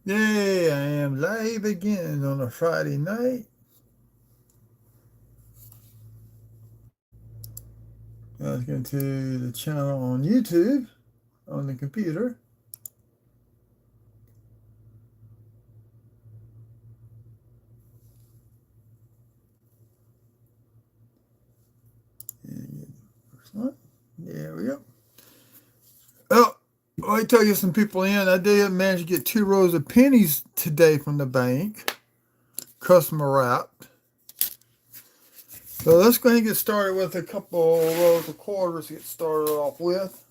Yay, I am live again on a Friday night. Let's get to the channel on YouTube on the computer. First one. There we go. Oh, I tell you some people in. I did manage to get 2 rows of pennies today from the bank, customer wrapped. So let's go ahead and get started with a couple rows of quarters to get started off with.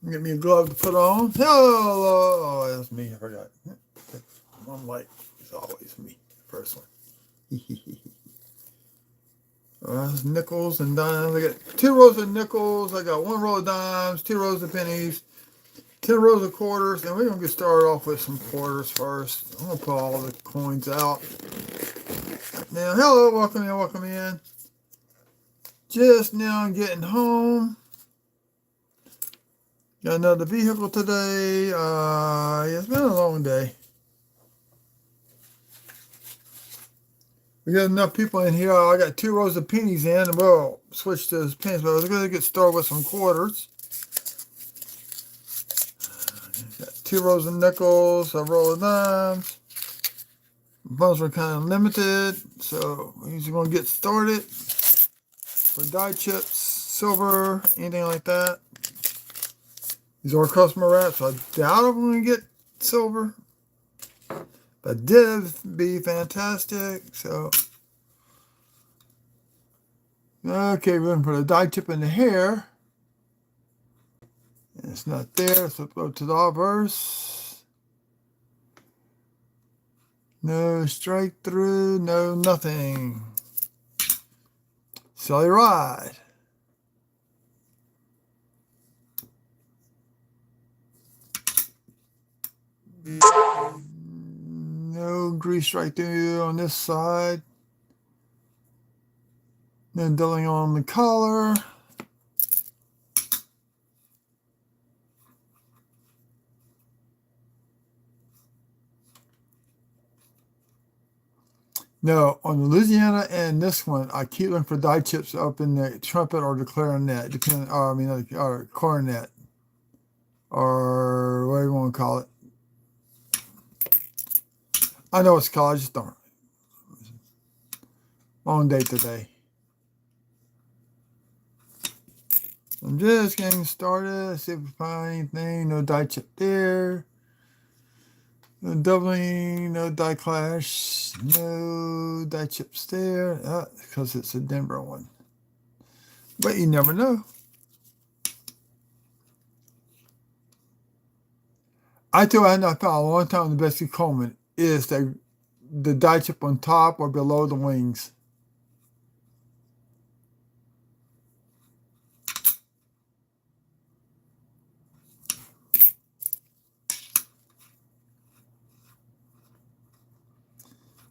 Get me a glove to put on. Hello. Oh, that's me. I forgot. I'm like, it's always me. First one. Nickels and dimes. I got 2 rows of nickels. I got 1 row of dimes, 2 rows of pennies, 10 rows of quarters, and we're gonna get started off with some quarters first. I'm gonna pull all the coins out. Now, hello, welcome in. Just now getting home. Got another vehicle today. Yeah, it's been a long day. We got enough people in here. I got 2 rows of pennies in, and we'll switch to those pennies. But we're going to get started with some quarters. Got 2 rows of nickels, a roll of dimes. Funds were kind of limited, so we're just going to get started. For die chips, silver, anything like that. These are customer wraps. So I doubt I'm going to get silver. But did be fantastic. So, okay, we're going to put a die chip in the hair. And it's not there, so go to the obverse. No strike through, no nothing. Silly ride. No grease strike through on this side. Then doubling on the collar. No, on the Louisiana and this one, I keep looking for die chips up in the trumpet or the clarinet, depending, or cornet, or whatever you want to call it. I know it's called, I just don't. Long day today. I'm just getting started. See if we find anything. No die chip there. No doubling, no die clash, no die chips there. Because it's a Denver one. But you never know. I tell you, I found a long time the best Coleman is the die chip on top or below the wings.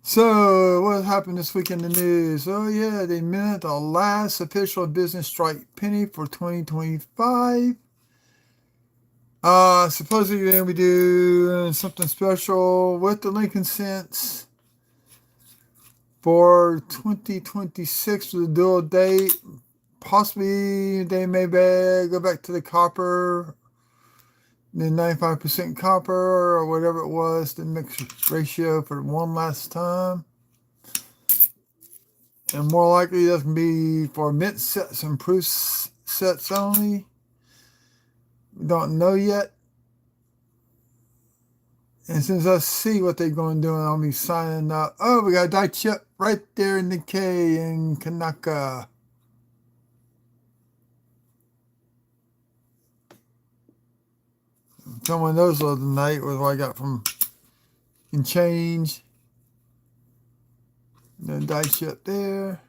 So, what happened this week in the news? Oh, yeah, they minted the last official business strike penny for 2025. Supposedly you're going to be doing something special with the Lincoln cents for 2026 for the dual date. Possibly they may go back to the copper, the 95% copper or whatever it was, the mix ratio for one last time. And more likely that's going to be for mint sets and proof sets only. We don't know yet. And since I see what they're going to do, I'll be signing up. Oh, we got a die chip right there in the K in Kanaka. Someone knows the other night was what I got from in change. Then die chip there.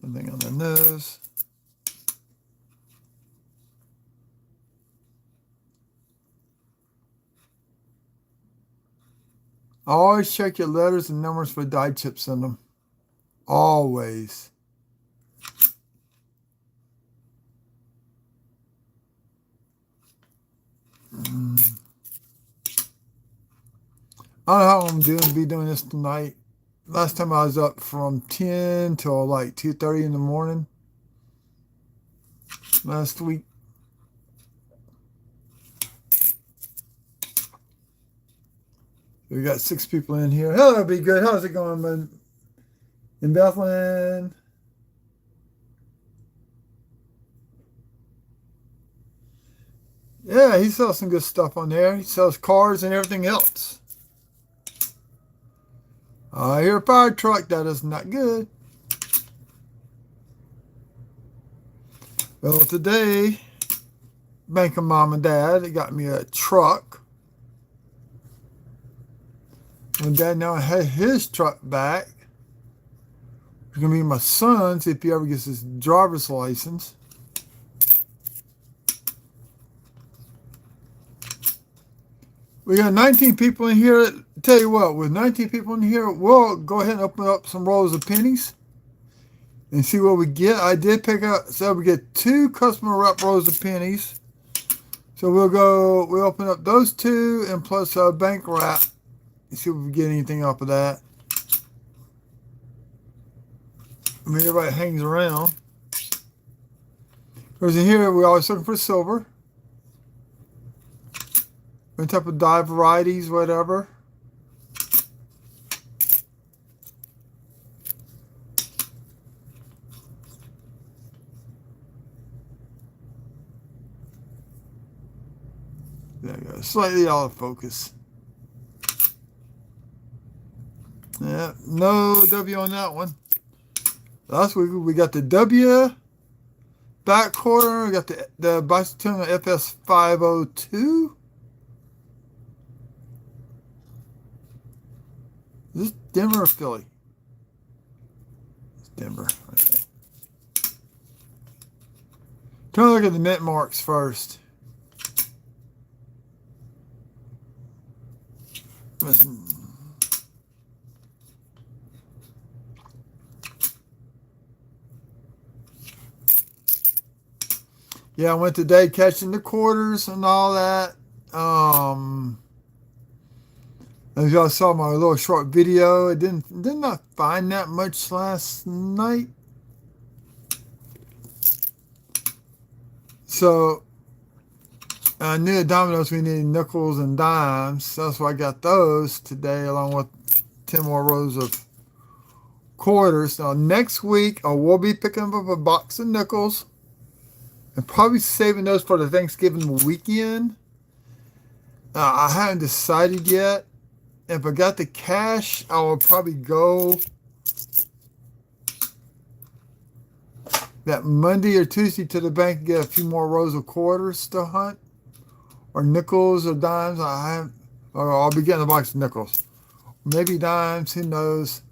Something on the nose. Always check your letters and numbers for die chips in them. Always. I don't know how I'm be doing this tonight. Last time I was up from 10 till like 2:30 in the morning last week. We got 6 people in here. Hello, be good. How's it going, man? In Bethlehem? Yeah, he sells some good stuff on there. He sells cars and everything else. I hear a fire truck. That is not good. Well, today, Bank of Mom and Dad, they got me a truck. When Dad now had his truck back, it's going to be my son's if he ever gets his driver's license. We got 19 people in here. Tell you what, with 19 people in here, we'll go ahead and open up some rolls of pennies and see what we get. I did pick up, so we get 2 customer rep rolls of pennies. So we'll open up those 2 and plus a bank wrap and see if we get anything off of that. I mean, everybody hangs around. Because in here, we're always looking for silver. Any type of dye varieties, whatever. There you go. Slightly out of focus. Yeah, no W on that one. Last week we got the W back quarter. We got the Bicentennial FS 502. Is this Denver or Philly? It's Denver. Okay. Try to look at the mint marks first. Yeah, I went today catching the quarters and all that. As y'all saw my little short video, I did not find that much last night. So I knew at Domino's we needed nickels and dimes. That's why I got those today along with 10 more rows of quarters. Now next week I will be picking up a box of nickels and probably saving those for the Thanksgiving weekend. I haven't decided yet. If I got the cash, I will probably go that Monday or Tuesday to the bank and get a few more rows of quarters to hunt, or nickels or dimes. Or I'll be getting a box of nickels, maybe dimes. Who knows?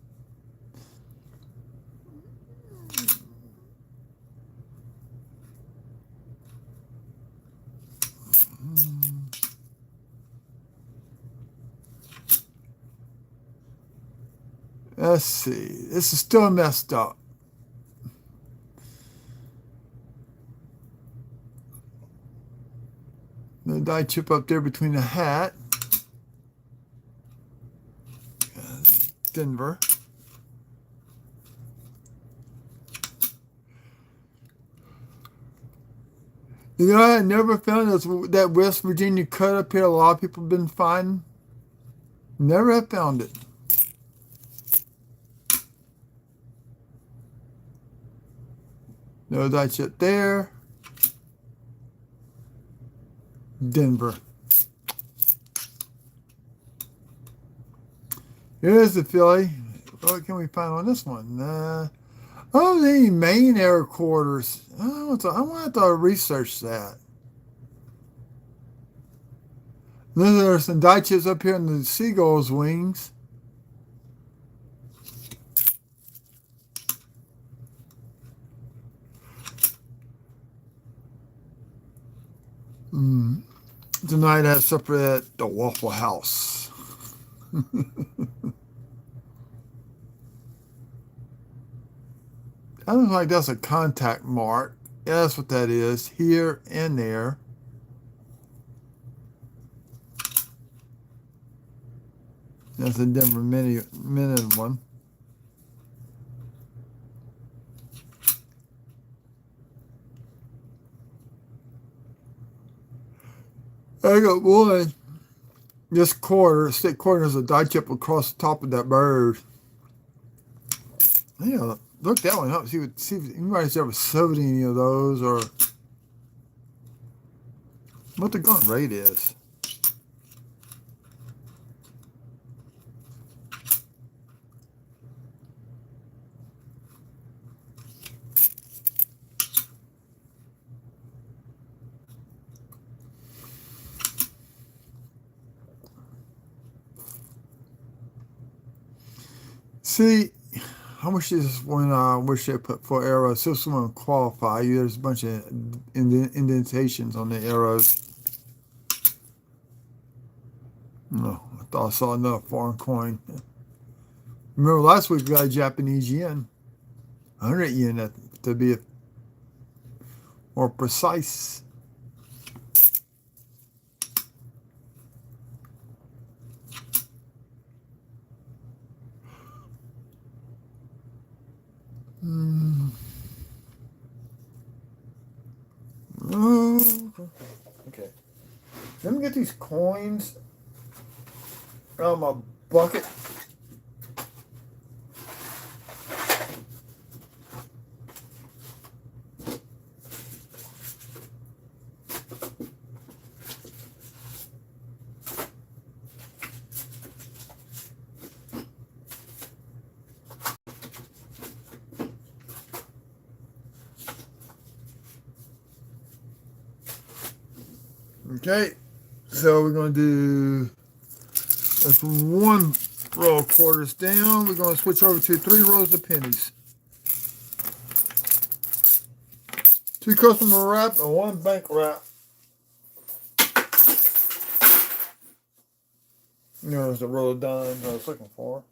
Let's see. This is still messed up. The die chip up there between the hat and Denver. You know, I never found that West Virginia cut up here. A lot of people have been finding. Never have found it. No die chip there. Denver. Here's the Philly. What can we find on this one? Oh, the main air quarters. I want to have to research that. Then there's some die chips up here in the seagull's wings. Tonight I have supper at the Waffle House. I don't like that's a contact mark. Yeah, that's what that is. Here and there. That's a Denver minute one. I got one. This quarter, stick quarter, is a die chip across the top of that bird. Yeah, look that one up. See if anybody's ever sewed any of those or what the gun rate is. See, I wish this one. I wish they put 4 arrows. So someone qualify you. There's a bunch of indentations on the arrows. No, I thought I saw another foreign coin. Remember last week we got a Japanese yen, 100 yen to be more precise. Oh, okay. Let me get these coins out of my bucket. Okay, so we're going to do, that's 1 row of quarters down. We're going to switch over to 3 rows of pennies. 2 customer wrap and 1 bank wrap. There's a roll of dimes I was looking for.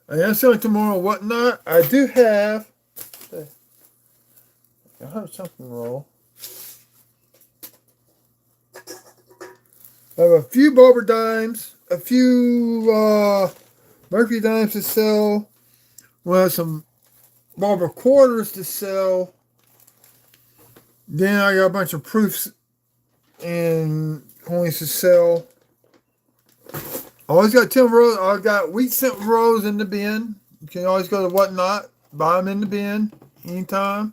I am selling tomorrow whatnot. I do have, I have something roll. I have a few Barber dimes, a few Mercury dimes to sell. We'll have some Barber quarters to sell. Then I got a bunch of proofs and coins to sell. I always got 10 rows. I got wheat cent rows in the bin. You can always go to whatnot, buy them in the bin anytime.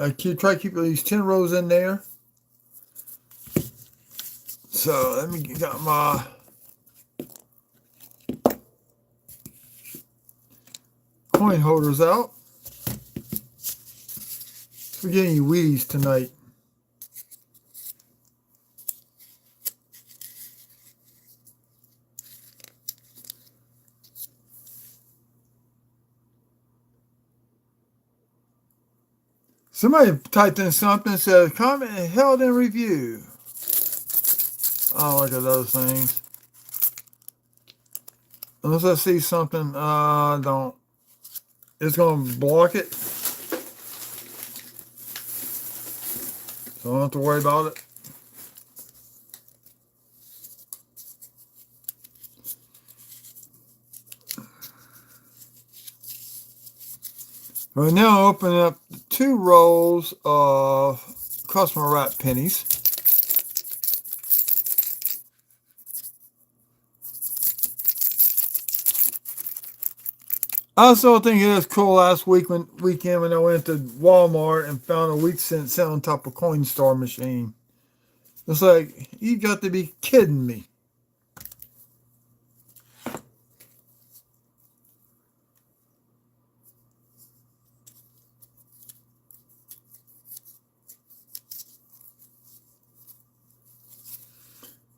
I try to keep at least 10 rows in there. So let me get my coin holders out. We're getting Wheaties tonight. Somebody typed in something and said, comment held in review. I don't look at those things. Unless I see something, I don't. It's going to block it. So I don't have to worry about it. Right now, I'm opening up 2 rolls of customer wrap pennies. I also think it was cool last weekend when I went to Walmart and found a wheat cent set on top of Coinstar machine. It's like, you got to be kidding me.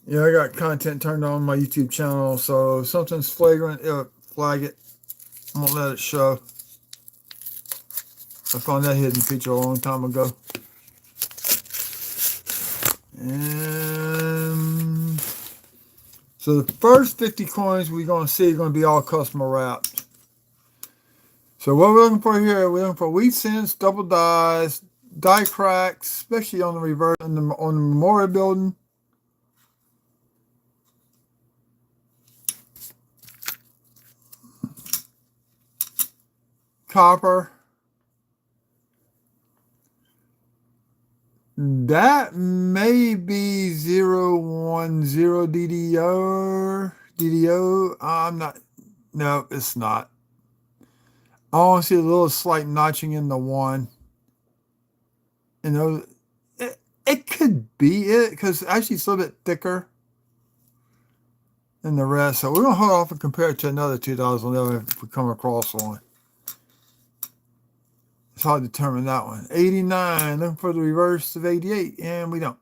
Yeah, I got content turned on my YouTube channel, so if something's flagrant, it'll flag it. I won't let it show. I found that hidden feature a long time ago. And So the first 50 coins we're going to see are going to be all customer wrapped. So what we're looking for here, we're looking for wheat cents, double dies, die cracks, especially on the reverse, on the memorial building. Copper. That may be 010 DDO. I'm not. No, it's not. I want to see a little slight notching in the one. You know, it could be it because actually it's a little bit thicker than the rest. So we're going to hold off and compare it to another 2011 if we come across one. It's hard to determine that one. 89, looking for the reverse of 88, and we don't.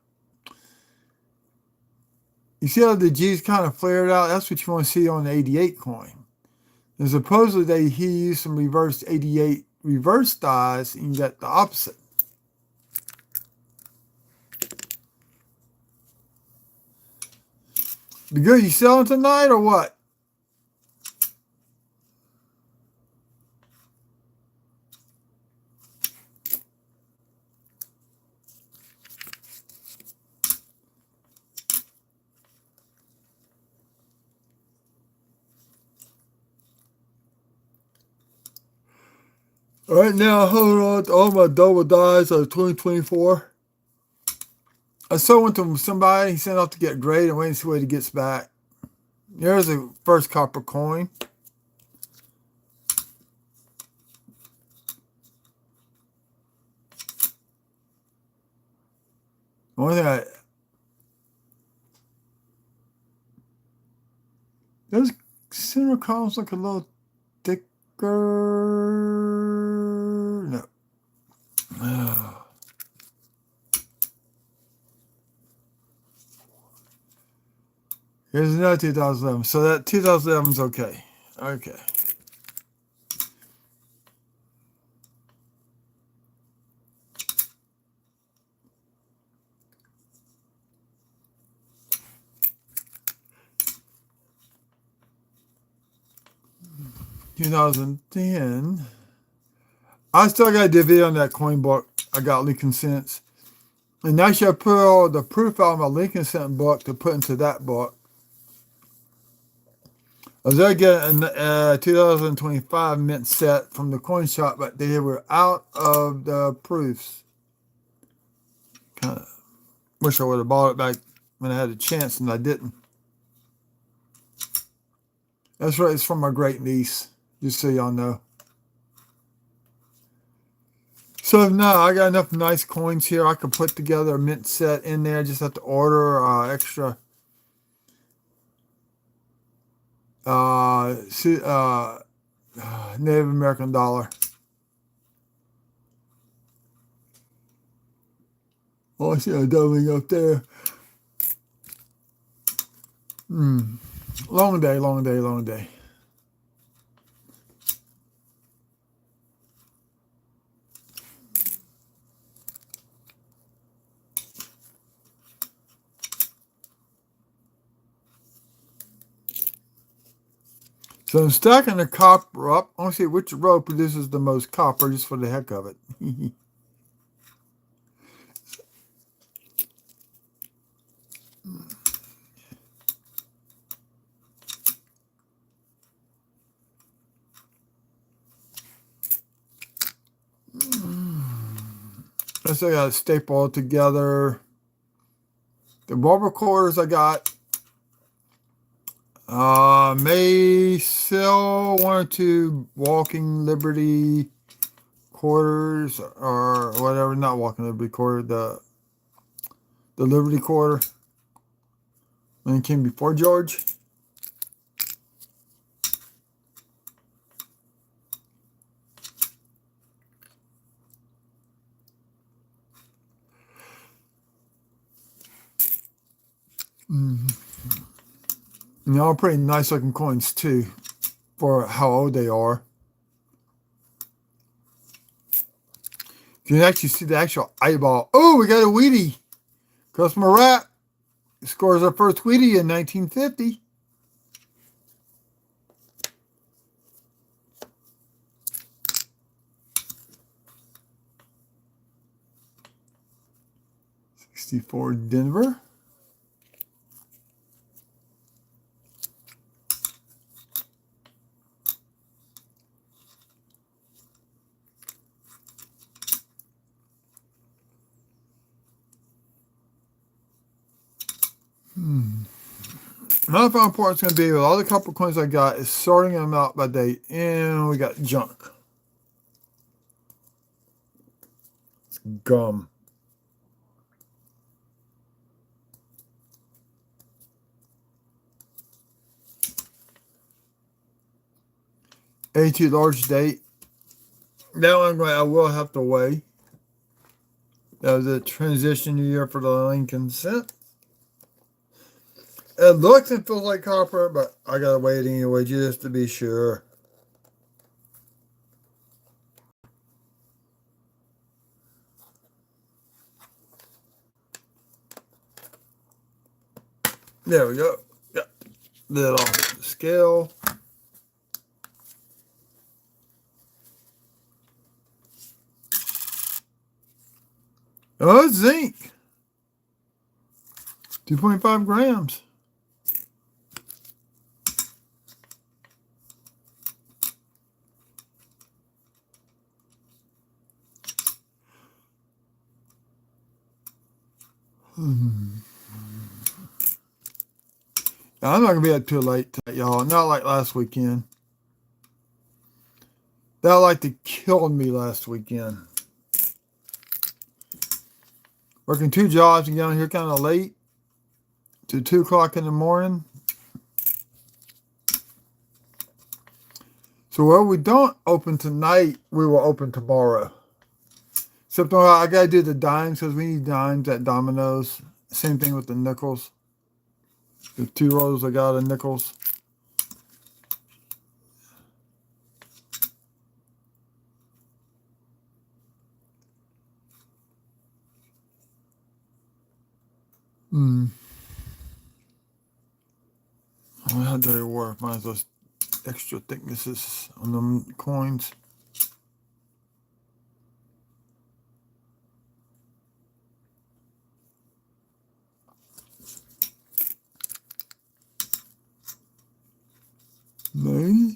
You see how the G's kind of flared out? That's what you want to see on the 88 coin. And supposedly he used some reverse 88 reverse dies, and you got the opposite. Be good. You selling tonight or what? All right, now hold on to all my double dies of 2024. I saw one to somebody. He sent off to get grade and waiting to see what he gets back. There's the first copper coin. One thing those center columns look a little thicker. No. Here's another 2011. So that 2011 is okay. Okay. $2010. I still got a DVD on that coin book. I got Lincoln Cents. And actually I put all the proof out of my Lincoln Cent book to put into that book. I was going to get a 2025 mint set from the coin shop, but they were out of the proofs. Kind of wish I would have bought it back when I had a chance, and I didn't. That's right, it's from my great niece, just so y'all know. So now I got enough nice coins here. I could put together a mint set in there. Just have to order extra Native American dollar. Oh, I see a doubling up there. Long day, long day, long day. So I'm stacking the copper up. I want to see which row produces the most copper just for the heck of it. I still got to staple all together. The rubber quarters I got. May sell 1 or 2 Walking Liberty quarters or whatever. Not Walking Liberty quarter. The Liberty quarter. When it came before George. And they're all pretty nice looking coins too, for how old they are. You can actually see the actual eyeball. Oh, we got a Wheatie. Customer wrap. Scores our first Wheatie in 1950. 64 Denver. My final part is going to be with all the copper coins I got is sorting them out by date. And we got junk. It's gum. A2 large date. That one I will have to weigh. That was a transition year for the Lincoln cent. It looks and feels like copper, but I gotta weigh it anyway just to be sure. There we go. Got that off the scale. Oh, it's zinc. 2.5 grams. I'm not going to be up too late tonight, y'all. Not like last weekend. That like to kill me last weekend. Working 2 jobs and getting here kind of late to 2 o'clock in the morning. So where we don't open tonight, we will open tomorrow. Except I got to do the dimes because we need dimes at Domino's. Same thing with the nickels. The 2 rows I got of nickels. How do they work? Mine's those extra thicknesses on them coins. Maybe.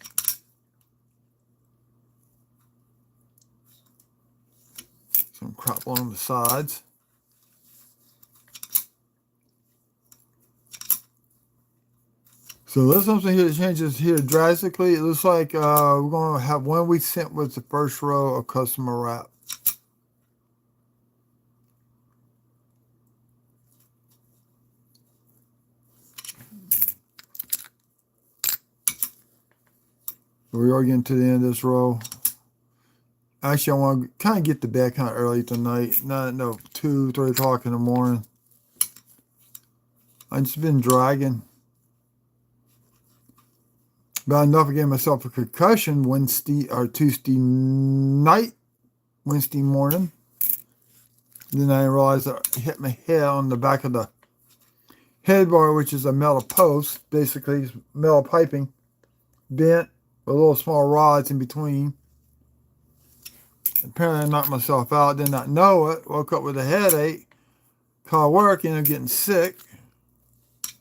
Some crap along the sides. So there's something here that changes here drastically. It looks like we're going to have 1 week sent with the first row of customer wrap. We are getting to the end of this row. Actually, I want to kind of get to bed kind of early tonight. No, 2, 3 o'clock in the morning. I've just been dragging. But enough to give myself a concussion Wednesday or Tuesday night, Wednesday morning. Then I realized I hit my head on the back of the headboard, which is a metal post, basically metal piping, bent with little small rods in between. Apparently I knocked myself out, did not know it, woke up with a headache, called work, ended up getting sick.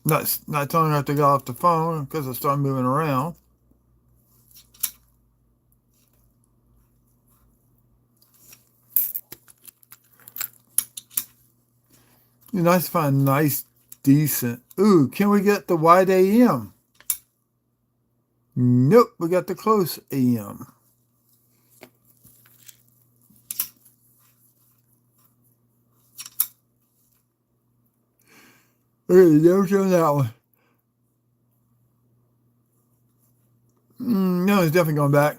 Not telling her to get off the phone because I started moving around. It's nice to find nice, decent. Ooh, can we get the wide AM? Nope, we got the close AM. Okay, never show that one. No, it's definitely going back.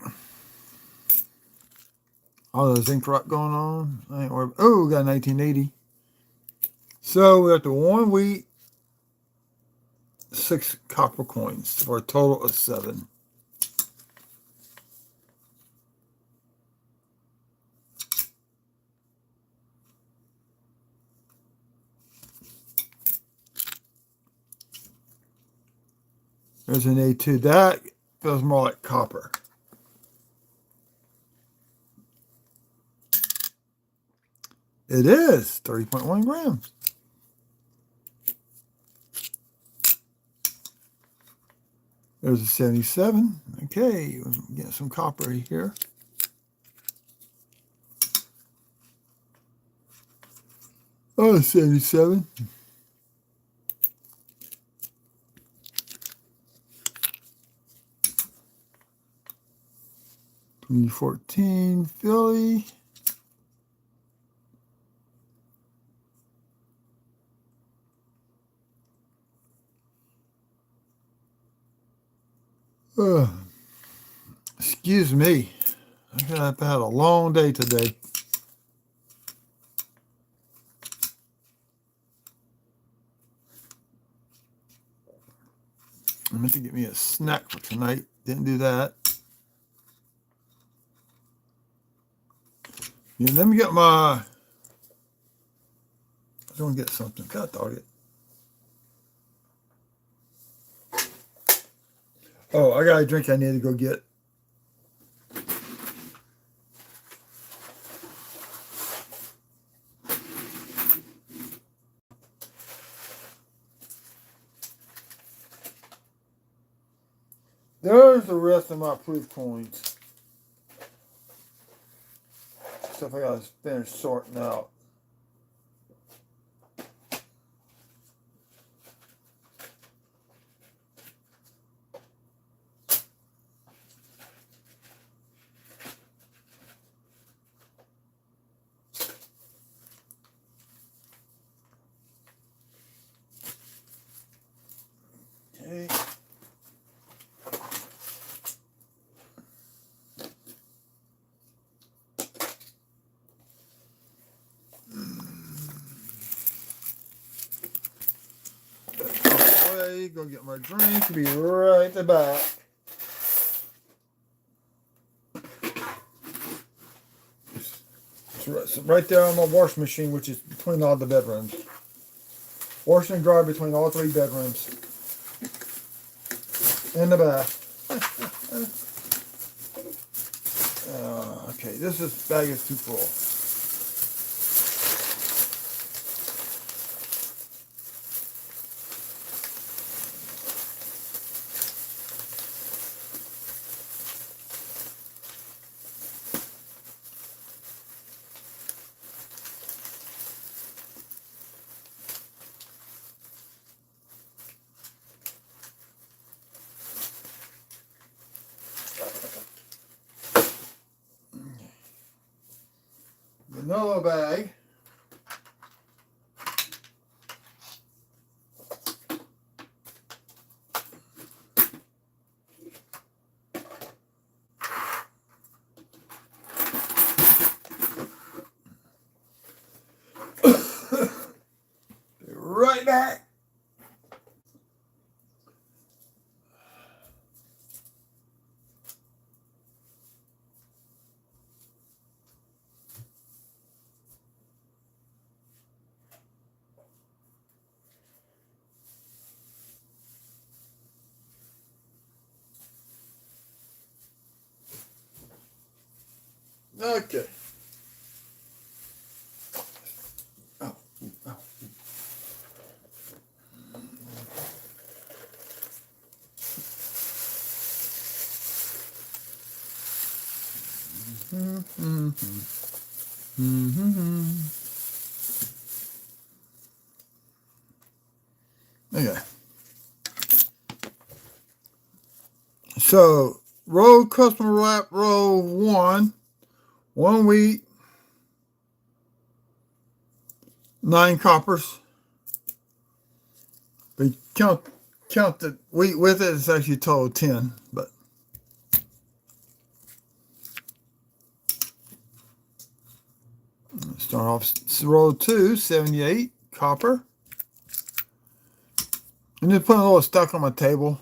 All the zinc rock going on. I ain't worried. Oh, we got 1980. So we got the 1 week, 6 copper coins for a total of 7. There's an A2. That feels more like copper. It is 30.1 grams. There's a 77. Okay, get some copper here. Oh, 77. (2014) Philly. Excuse me. I've had a long day today. I meant to get me a snack for tonight. Didn't do that. Yeah, let me get my... I was going to get something. God dog it. Oh, I got a drink I need to go get. There's the rest of my proof coins. Stuff I got to finish sorting out. Okay. Go get my drink. Be right back. It's right there on my washing machine, which is between all the bedrooms. Wash and dry between all 3 bedrooms. In the bath. Okay, this bag is too full. Vanilla bag. Be right back. Okay. Oh, oh. Okay. So, roll customer wrap, roll 1 wheat, 9 coppers. But count the wheat with it, it's actually total 10, but start off roll 2, 78 copper. And just put a little stuck on my table.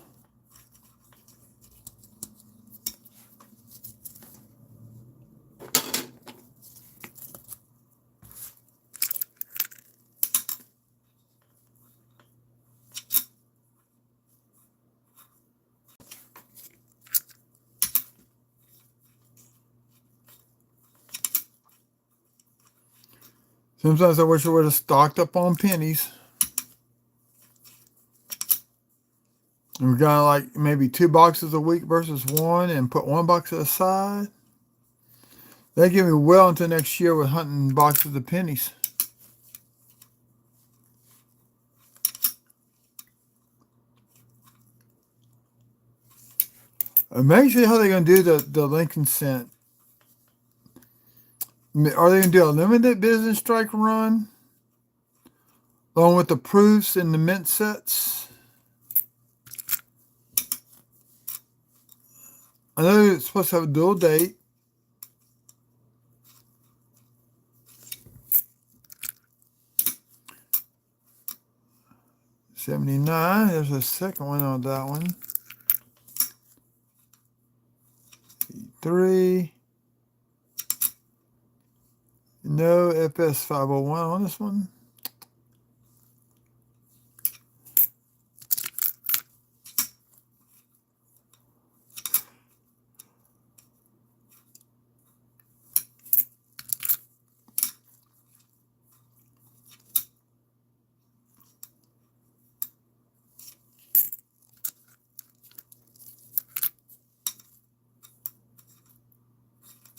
Sometimes I wish I would have stocked up on pennies. We're gonna like maybe 2 boxes a week versus 1 and put 1 box aside. They give me well into next year with hunting boxes of pennies. Amazing how they're going to do the Lincoln Cent. Are they going to do a limited business strike run along with the proofs and the mint sets? I know it's supposed to have a dual date. $79. There's a second one on that one. 3. No FS 501 on this one.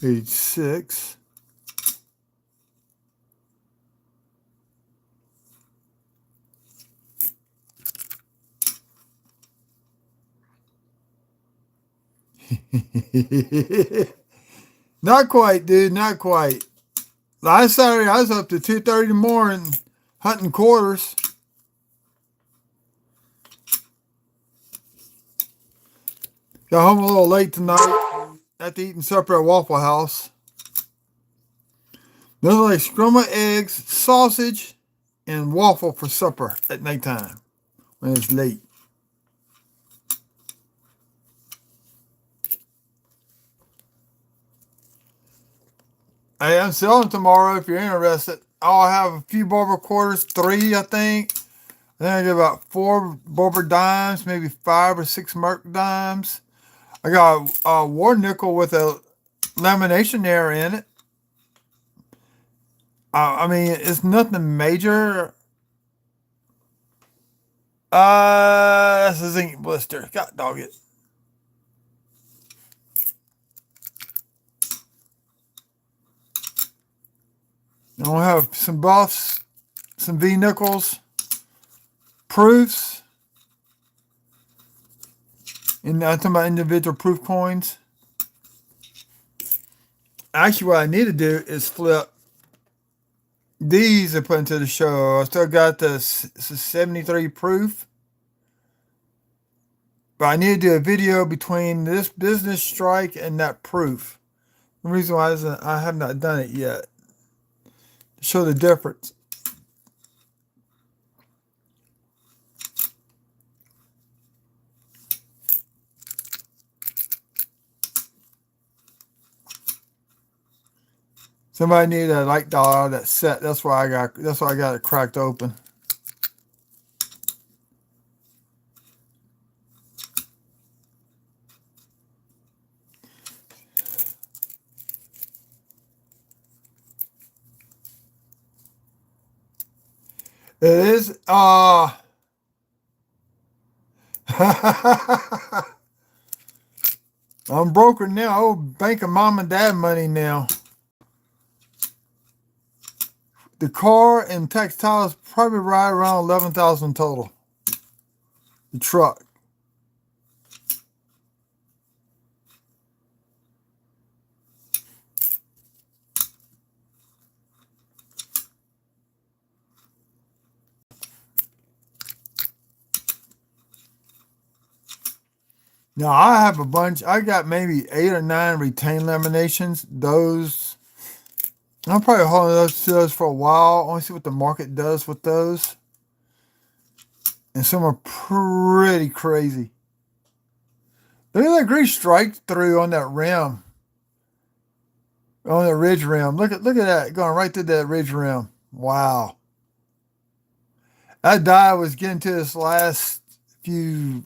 Page 6. Not quite, dude. Not quite. Last Saturday, I was up to 2:30 in the morning hunting quarters. Got home a little late tonight after eating supper at Waffle House. There's like scrambled eggs, sausage, and waffle for supper at nighttime when it's late. Hey, I'm selling tomorrow if you're interested. I'll have a few Barber quarters, 3 I think. Then I get about 4 Barber dimes, maybe 5 or 6 Merc dimes. I got a war nickel with a lamination error in it. I mean, it's nothing major. That's a zinc blister. God dog it. And we'll have some buffs, some V nickels, proofs, and I'm talking about individual proof coins. Actually, what I need to do is flip these and put into the show. I still got the 73 proof, but I need to do a video between this business strike and that proof. The reason why I have not done it yet, to show the difference. Somebody needed a light dollar that set. That's why I got it cracked open. It is I'm broker now. I owe bank of mom and dad money now. The car and textile is probably right around 11,000 total. The truck. Now I have a bunch. I got maybe 8 or 9 retained laminations. Those I'm probably holding those for a while. I want to see what the market does with those. And some are pretty crazy. Look at that grease strike through on that rim. On the ridge rim. Look at that. Going right through that ridge rim. Wow. That die was getting to this last few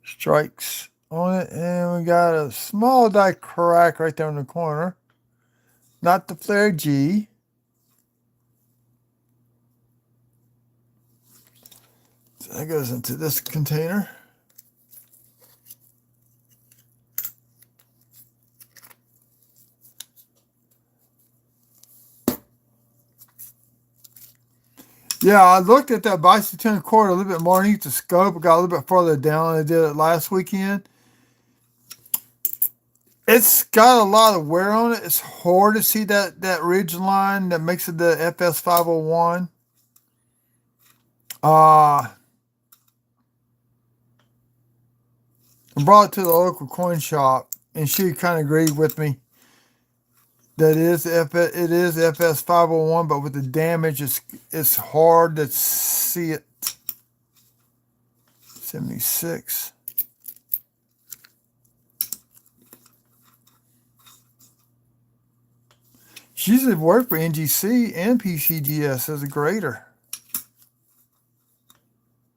strikes on it. And we got a small die crack right there in the corner. Not the flare G. That goes into this container. Yeah, I looked at that bicentennial cord a little bit more underneath the scope. It got a little bit further down than I did it last weekend. It's got a lot of wear on it. It's hard to see that ridge line that makes it the FS501. I brought it to the local coin shop, and she kind of agreed with me that it is FS501, but with the damage, it's hard to see it. 76. She usually worked for NGC and PCGS as a grader.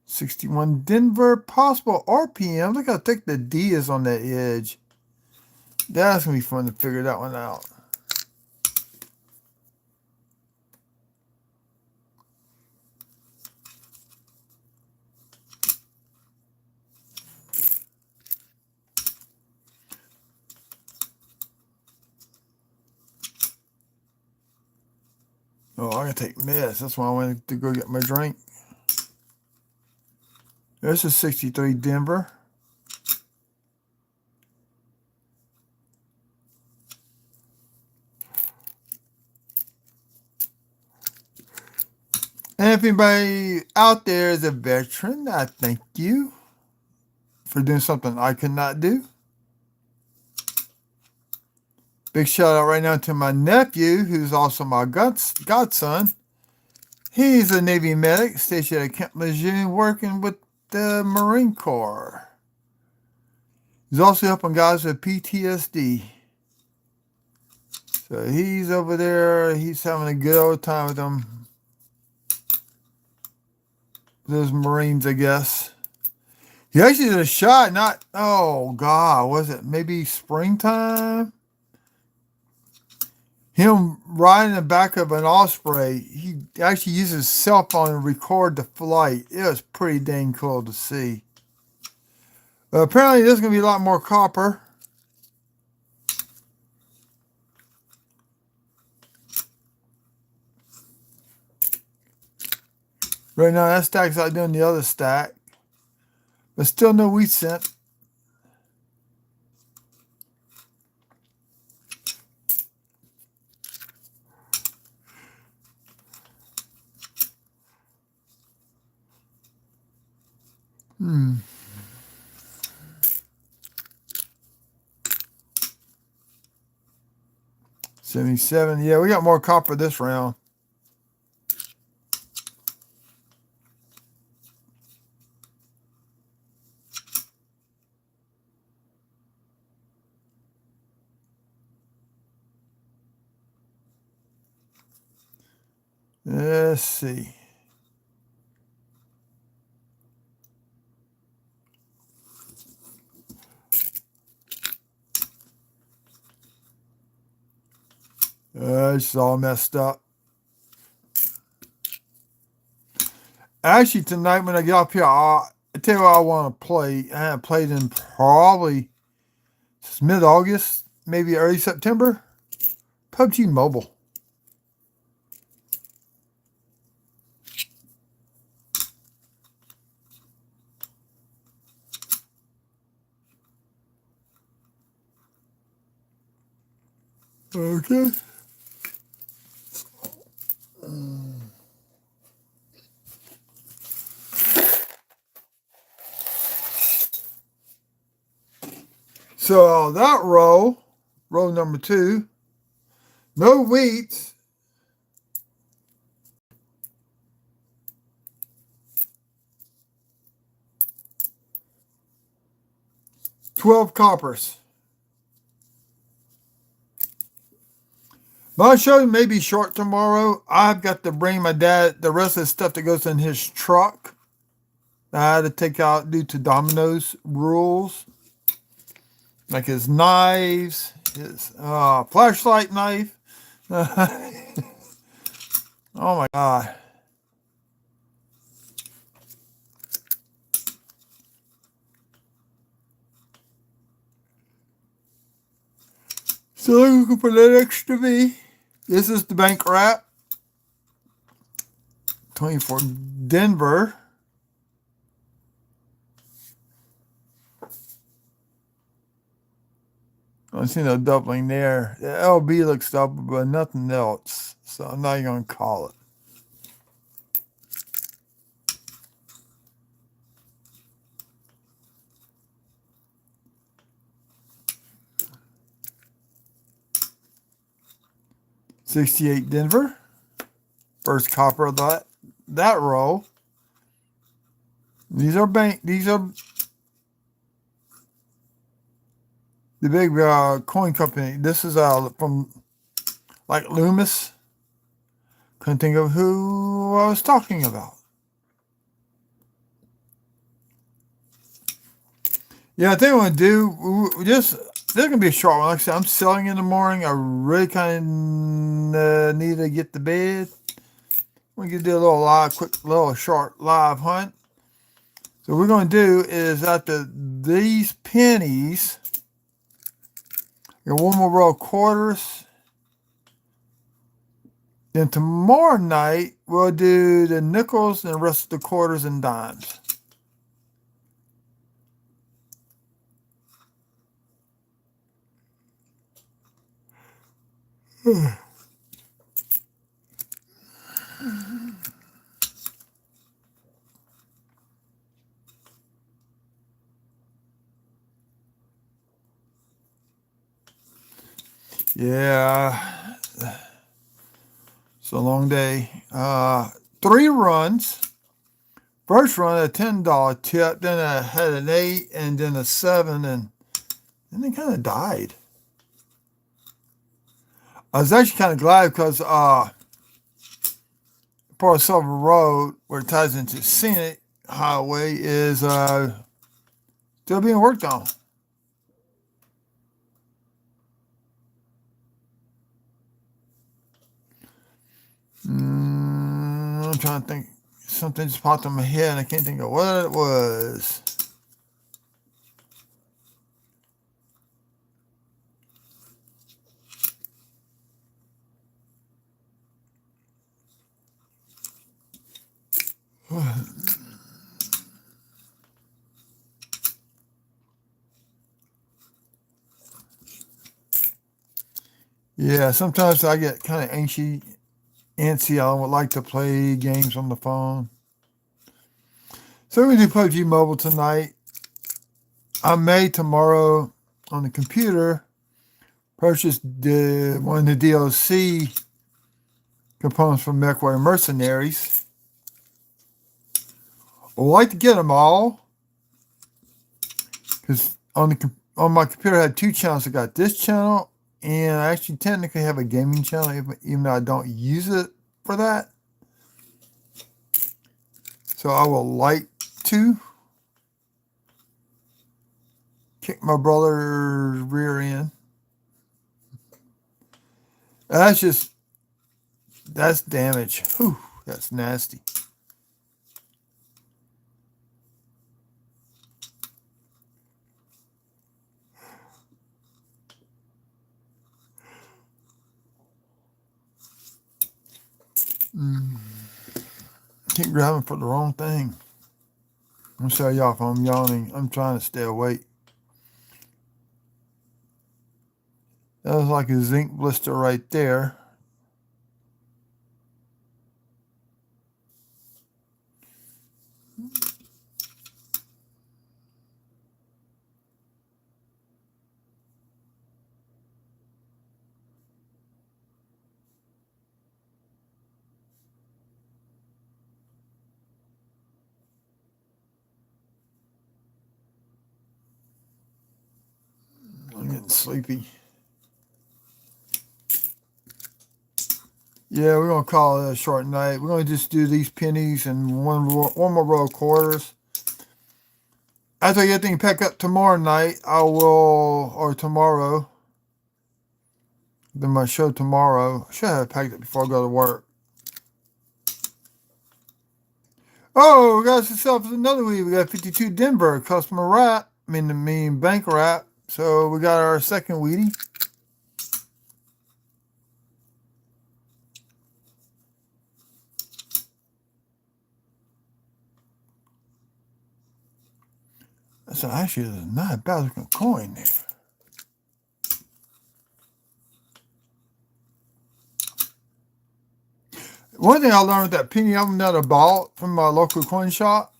61 Denver, possible RPM. Look how thick the D is on that edge. That's going to be fun to figure that one out. Oh, I gotta take meds. That's why I went to go get my drink. This is 63 Denver. And if anybody out there is a veteran, I thank you for doing something I could not do. Big shout out right now to my nephew, who's also my godson. He's a Navy medic stationed at Camp Lejeune working with the Marine Corps. He's also helping guys with PTSD. So he's over there. He's having a good old time with them. Those Marines, I guess. He actually did a shot, not, oh God, was it maybe springtime? Him riding the back of an Osprey, he actually used his cell phone to record the flight. It was pretty dang cool to see. Apparently, there's going to be a lot more copper. Right now, that stack's out doing the other stack. But still no wheat cent. Hmm. $77. Yeah, we got more copper this round. Let's see. It's all messed up. Actually, tonight when I get up here, I tell you what I want to play. I haven't played in probably since mid-August, maybe early September. PUBG Mobile. Okay. So that row number 2, no wheat. $12 coppers. My show may be short tomorrow. I've got to bring my dad the rest of the stuff that goes in his truck. I had to take out due to Domino's rules. Like his knives, his flashlight knife. Oh my God. So looking for that extra V. This is the bank wrap. 24 Denver. I see no doubling there. The LB looks double, but nothing else. So I'm not even going to call it. $68 Denver. First copper of that row. These are the big coin company. This is from like Loomis. Couldn't think of who I was talking about. Yeah, I think I'm going to do this. This is going to be a short one. Like I said, I'm selling in the morning. I really kind of need to get to bed. We're going to do a little quick little short live hunt. So what we're going to do is after these pennies, get one more row of quarters. Then tomorrow night, we'll do the nickels and the rest of the quarters and dimes. Yeah, it's a long day. 3 runs. First run a $10 tip, then I had an 8 and then a 7, and then it kind of died. I was actually kind of glad because part of Silver Road, where it ties into Scenic Highway, is still being worked on. I'm trying to think. Something just popped in my head and I can't think of what it was. Yeah, sometimes I get kind of antsy. I would like to play games on the phone. So we do PUBG Mobile tonight. I may tomorrow on the computer purchase one of the DLC components from MechWarrior Mercenaries. I would like to get them all because on my computer I had 2 channels. I got this channel, and I actually technically have a gaming channel, even though I don't use it for that. So I would like to kick my brother's rear end. That's damage. Whew, that's nasty. Keep grabbing for the wrong thing. I'm sorry, y'all, if I'm yawning. I'm trying to stay awake. That was like a zinc blister right there. I'm getting sleepy. Yeah, we're going to call it a short night. We're going to just do these pennies and one more row of quarters. After I get things packed up tomorrow night, or tomorrow, then my show tomorrow. I should have packed it before I go to work. Oh, we got ourselves another week. We got 52 Denver customer wrap. I mean bank wrap. So we got our second Wheatie. That's actually not a bad looking coin there. One thing I learned with that penny album that I bought from my local coin shop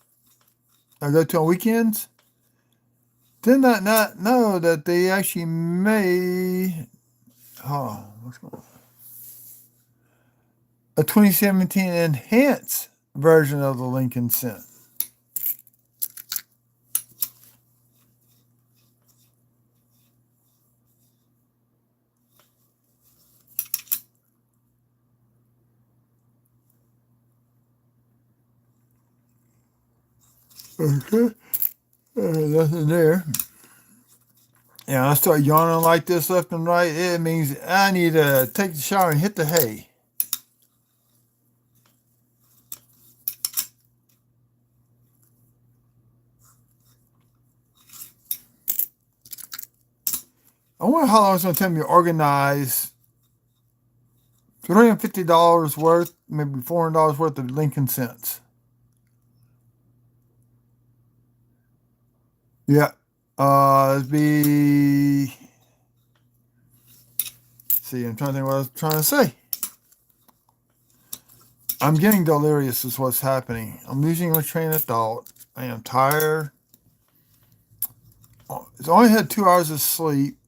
I go to on weekends, did not know that they actually made, what's going on? A 2017 enhanced version of the Lincoln cent. Okay. Nothing there. Yeah, I start yawning like this left and right. It means I need to take the shower and hit the hay. I wonder how long it's going to take me to organize $350 worth, maybe $400 worth of Lincoln cents. Yeah. It'd be. See, I'm trying to think what I was trying to say. I'm getting delirious, is what's happening. I'm losing my train of thought. I am tired. It's only had 2 hours of sleep.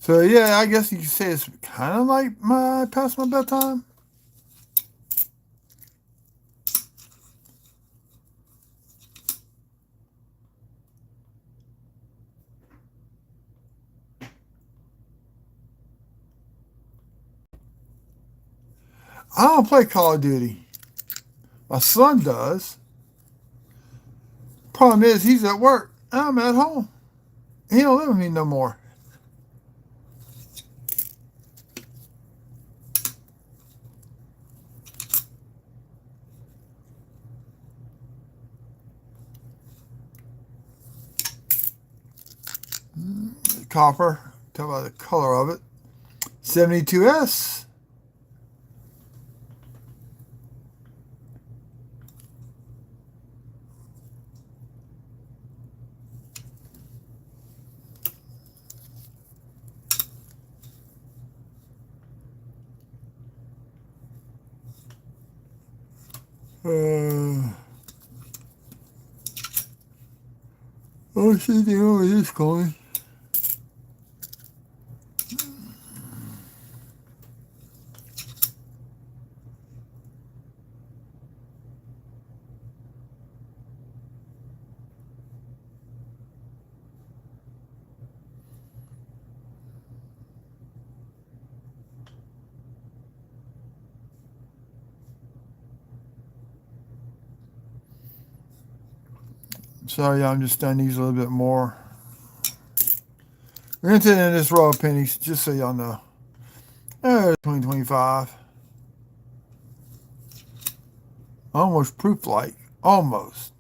So yeah, I guess you could say it's kind of like past my bedtime. I don't play Call of Duty. My son does. Problem is, he's at work. I'm at home. He don't live with me no more. Copper. Tell by the color of it. 72S. What's she doing with this coin? Sorry, I'm just studying these a little bit more. We're into this row of pennies, just so y'all know. 2025. Almost proof-like. Almost.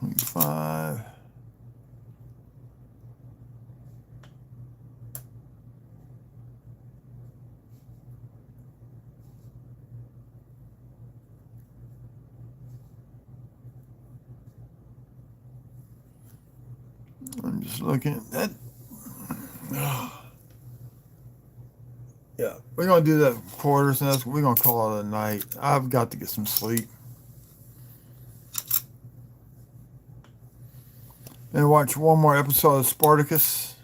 $25. I'm just looking at that. Yeah, we're gonna do that quarters, and we're gonna call it a night. I've got to get some sleep and watch one more episode of Spartacus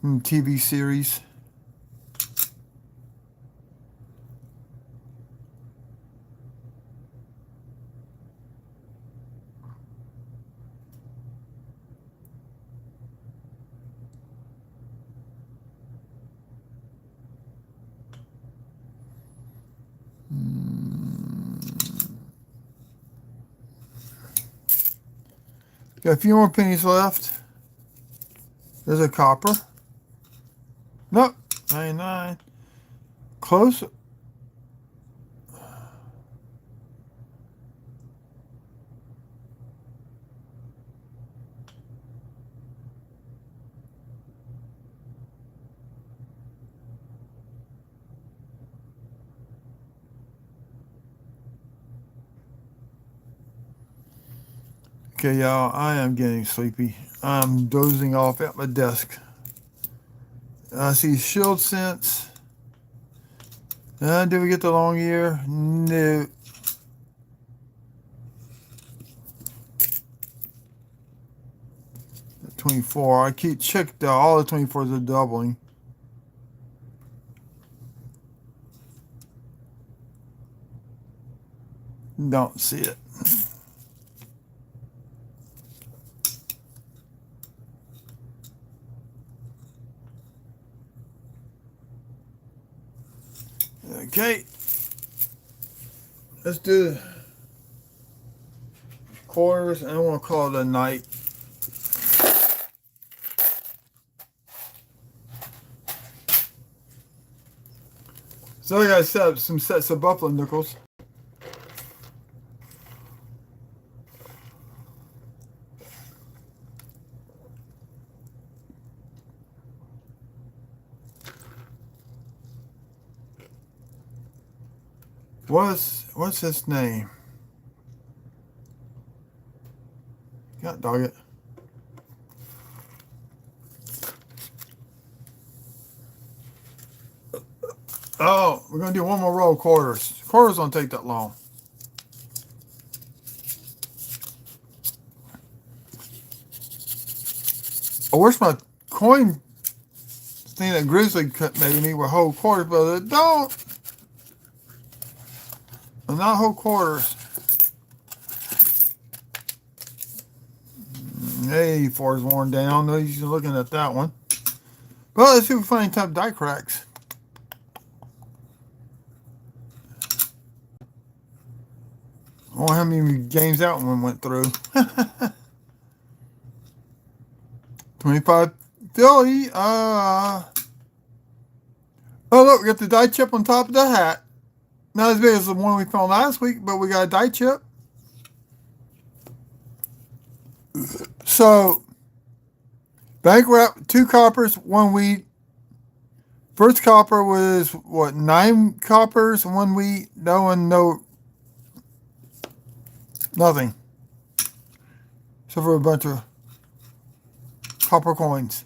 TV series. Got a few more pennies left. There's a copper. Nope. 99. Close. Okay, y'all, I am getting sleepy. I'm dozing off at my desk. I see Shield Sense. Did we get the long year? No. The 24. I keep checked. All the 24s are doubling. Don't see it. Okay. Let's do the quarters, and I want to call it a night. So I got to set up some sets of buffalo nickels. What's his name? God dog it. Oh, we're gonna do one more row of quarters. Quarters don't take that long. I wish my coin thing that Grizzly made me with whole quarters, but it don't. They're not whole quarters. Hey, 4 is worn down. No use looking at that one. Well, let's see if we find any type of die cracks. I wonder how many games that one went through. 25 Philly. Oh, look, we got the die chip on top of the hat. Not as big as the one we found last week, but we got a die chip. So, bank wrap, 2 coppers, 1 wheat. First copper was, what, 9 coppers, 1 wheat? No, nothing. So for a bunch of copper coins.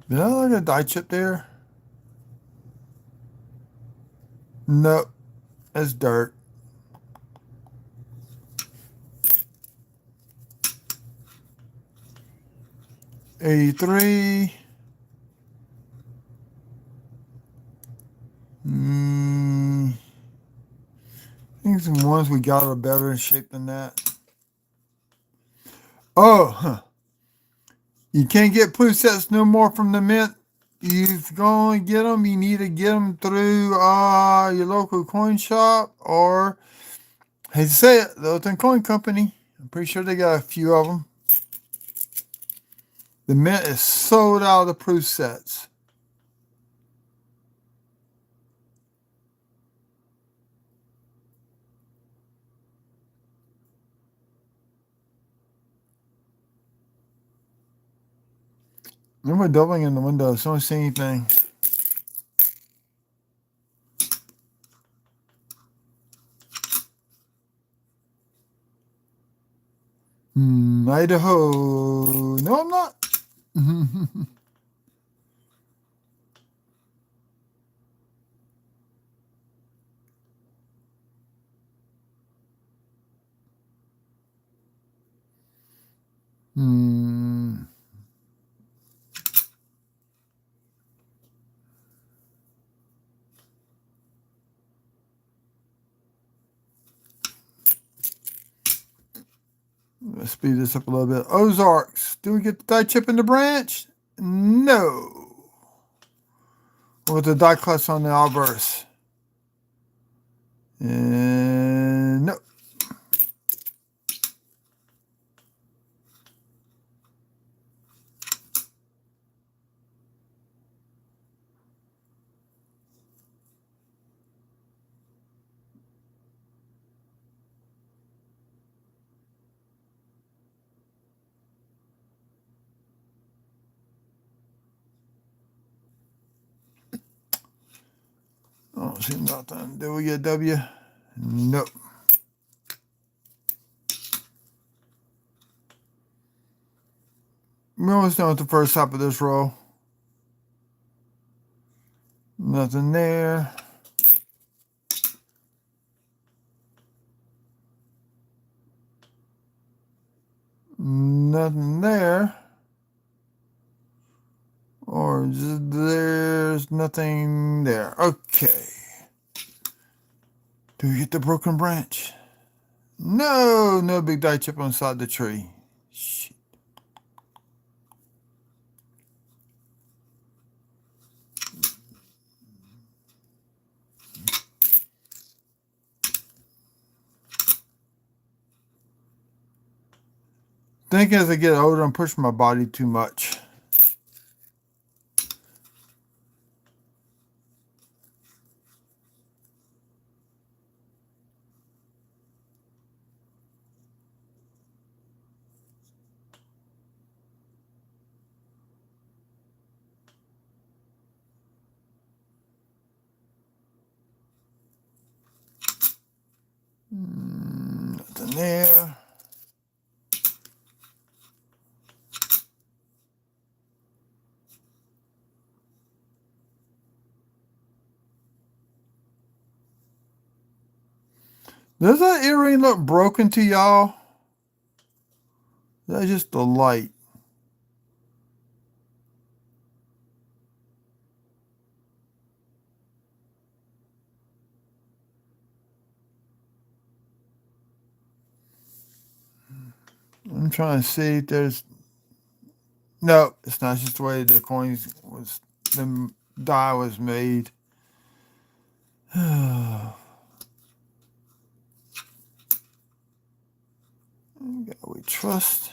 Did I look at a die chip there? Nope. That's dirt. $83. I think some ones we got are better in shape than that. Oh, you can't get blue sets no more from the mint. You're going to get them. You need to get them through your local coin shop or, hate to say it, the Littleton Coin Company. I'm pretty sure they got a few of them. The mint is sold out of the proof sets. Remember doubling in the windows. Don't see anything. Idaho. No, I'm not. Let's speed this up a little bit. Ozarks. Do we get the die chip in the branch? No. With the die cuts on the outburst. And no. I don't see nothing. Did we get W? Nope. We're almost done with the first half of this row. Nothing there. Nothing there. Or there's nothing there. Okay. Do we get the broken branch? No, no big die chip inside the tree. Shit. I think as I get older, I'm pushing my body too much. Nothing there. Does that earring look broken to y'all? That's just the light. I'm trying to see if there's... No, it's not. It's just the way the coins was... The die was made. We trust.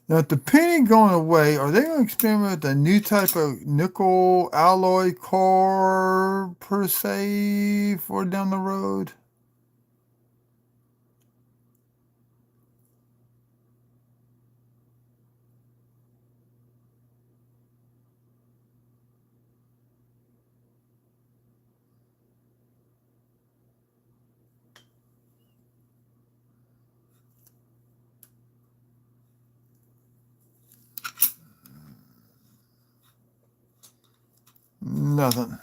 Now, with the painting going away, are they going to experiment with a new type of nickel alloy core, per se, for down the road? Nothing.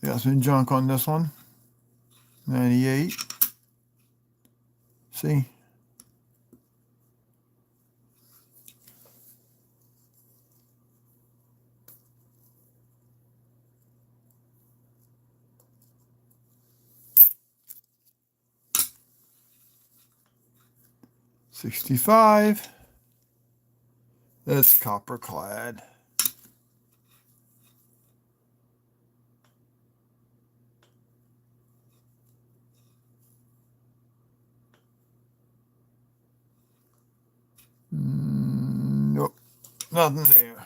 Got some junk on this one. 98. See? $65. That's copper clad. Nope. Nothing there.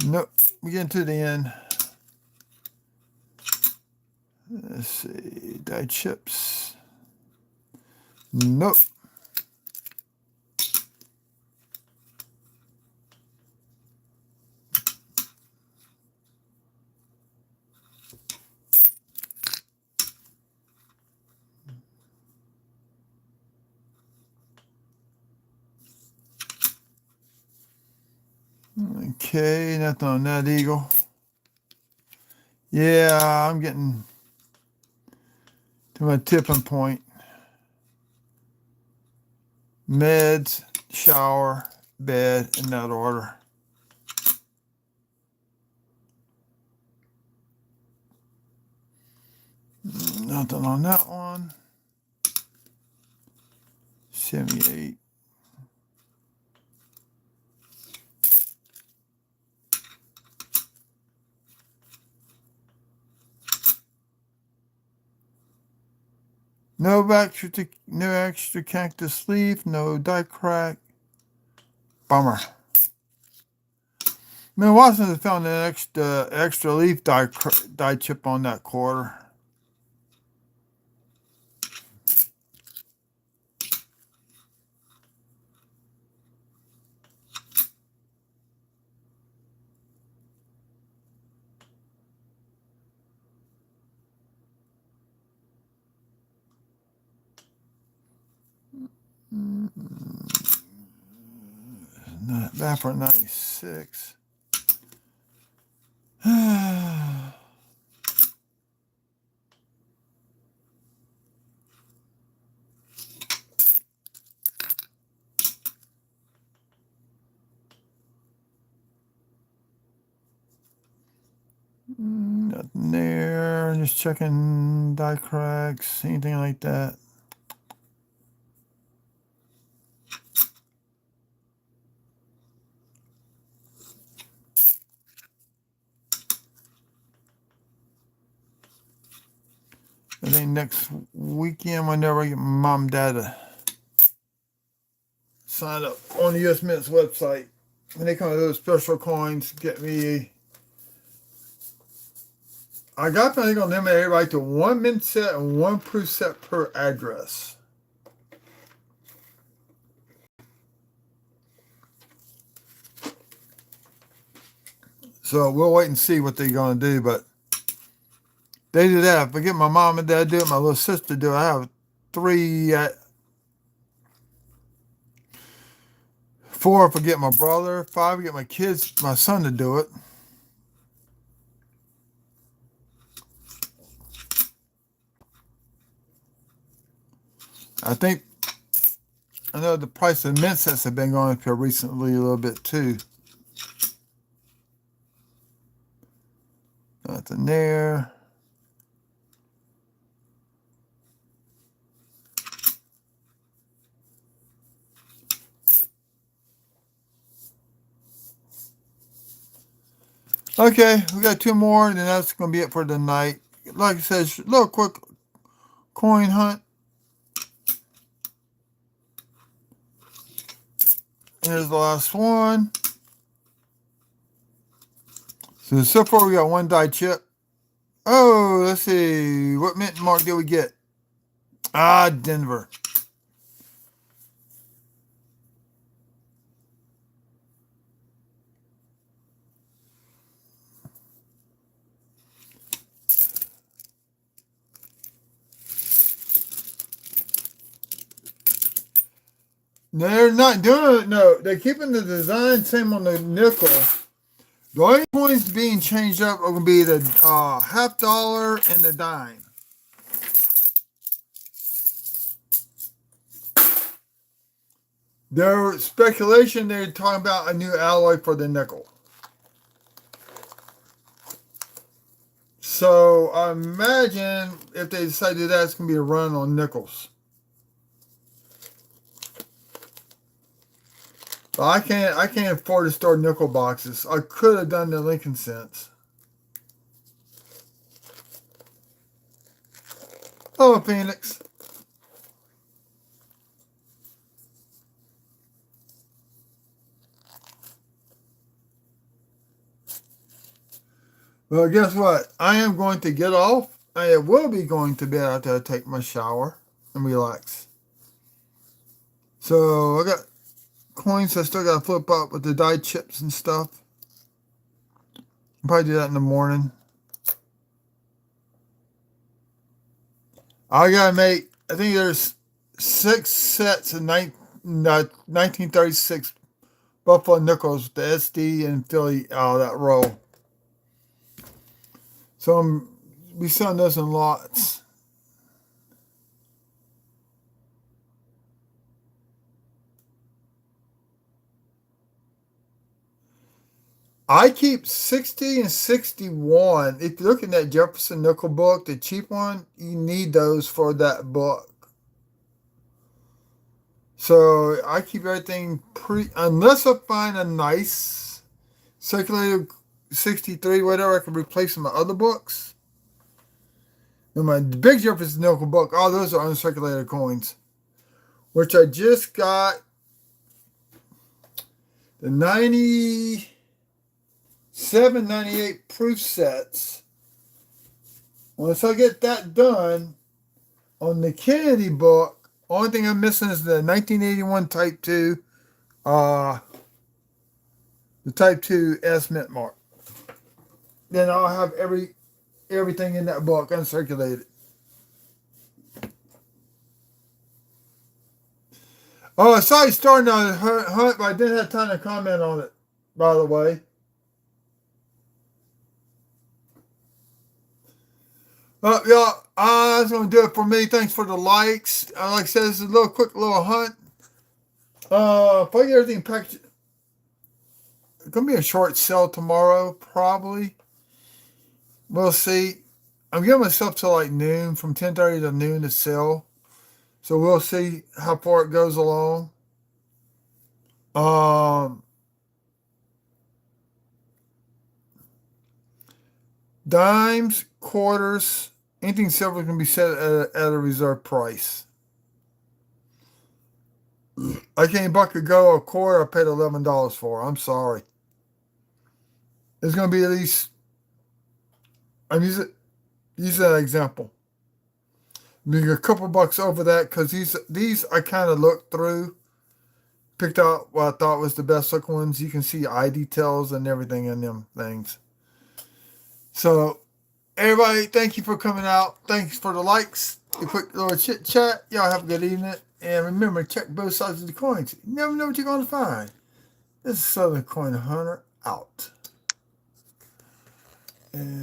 Nope. We get to the end. Let's see. Die chips. Nope. Okay, nothing on that eagle. Yeah, I'm getting to my tipping point. Meds, shower, bed, in that order. Nothing on that one. 78. No extra cactus leaf, no die crack. Bummer. Man, Watson has found an extra leaf die chip on that quarter. That for 96. Nothing there. Just checking die cracks, anything like that. I think next weekend, whenever I get my mom and dad to sign up on the US Mint's website, when they come with those special coins, get me. I got to think on them everybody to 1 mint set and 1 proof set per address. So we'll wait and see what they're going to do, but they do that. If I get my mom and dad do it, my little sister do it, I have 4 if I get my brother, 5 if I get my kids, my son to do it. I know the price of mint sets have been going up here recently a little bit too. Nothing there. Okay, we got 2 more, and then that's going to be it for the night. Like I said, a little quick coin hunt. Here's the last one. So far we got 1 die chip. Oh, let's see. What mint mark did we get? Denver. No, they're not doing it. No, they're keeping the design same on the nickel. The only coins being changed up are going to be the $50 and the dime. Their speculation, they're talking about a new alloy for the nickel. So I imagine if they decide to do that, it's going to be a run on nickels. But I can't afford to store nickel boxes. I could have done the Lincoln cents. Oh, Phoenix. Well, guess what? I am going to get off. I will be going to bed after I take my shower and relax. So I got coins I still got to flip up with the die chips and stuff. I'll probably do that in the morning. I got to make, I think there's 6 sets of 1936 Buffalo Nickels, the SD and Philly out of that roll. So I'm be selling those in lots. I keep 60 and 61. If you look in that Jefferson Nickel book, the cheap one, you need those for that book. So I keep everything unless I find a nice circulated 63, whatever, I can replace in my other books. In my big Jefferson Nickel book, all those are uncirculated coins, which I just got the 97, 98 proof sets. Once I get that done on the Kennedy book, only thing I'm missing is the 1981 Type 2, the Type 2 S Mint Mark. Then I'll have everything in that book uncirculated. Oh, I saw you starting on a hunt, but I didn't have time to comment on it, by the way. Yeah, that's going to do it for me. Thanks for the likes. Like I said, this is a quick little hunt. If I get everything packed, it's going to be a short sale tomorrow, probably. We'll see. I'm giving myself till like noon, from 10:30 to noon to sell. So we'll see how far it goes along. Dimes, quarters, anything silver can be set at a reserve price. I can't buck a quarter I paid $11 for. I'm sorry. It's going to be at least, I'm using an example. Maybe a couple bucks over that, because these I kind of looked through, picked out what I thought was the best looking ones. You can see eye details and everything in them things. So, everybody, thank you for coming out. Thanks for the likes. A quick little chit chat. Y'all have a good evening. And remember, check both sides of the coins. You never know what you're going to find. This is Southern Coin Hunter out. And